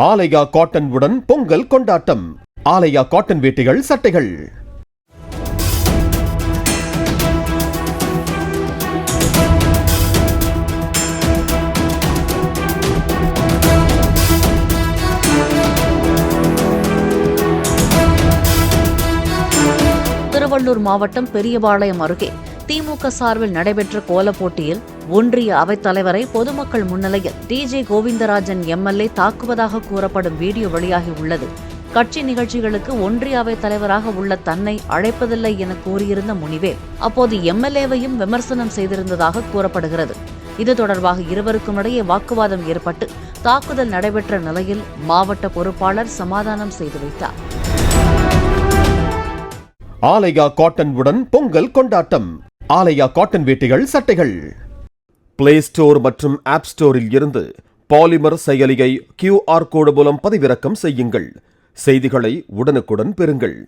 ஆலயா cotton உடன் பொங்கல் கொண்டாட்டம். ஆலயா cotton வேட்டிகள், சட்டைகள். Tiruvallur மாவட்டம் பெரியபாளையம் அருகே திமுக சார்பில் நடைபெற்ற கோலப் போட்டியில் ஒன்றிய அவைத்தலைவரை பொதுமக்கள் முன்னிலையில் டிஜே கோவிந்தராஜன் எம்எல்ஏ தாக்குவதாக கூறப்படும் வீடியோ வெளியாகியுள்ளது. கட்சி நிகழ்ச்சிகளுக்கு ஒன்றிய அவைத் தலைவராக உள்ள தன்னை அழைப்பதில்லை என கூறியிருந்த முனிவேல் அப்போது எம்எல்ஏவையும் விமர்சனம் செய்திருந்ததாக கூறப்படுகிறது. இது தொடர்பாக இருவருக்கும் இடையே வாக்குவாதம் ஏற்பட்டு தாக்குதல் நடைபெற்ற நிலையில் மாவட்ட பொறுப்பாளர் சமாதானம் செய்து வைத்தார். ஆலயா காட்டன் உடன் பொங்கல் கொண்டாட்டம். ஆலயா காட்டன் வேட்டிகள், சட்டைகள். பிளே ஸ்டோர் மற்றும் ஆப் ஸ்டோரில் இருந்து பாலிமர் செயலியை QR கோடு மூலம் பதிவிறக்கம் செய்யுங்கள். செய்திகளை உடனுக்குடன் பெறுங்கள்.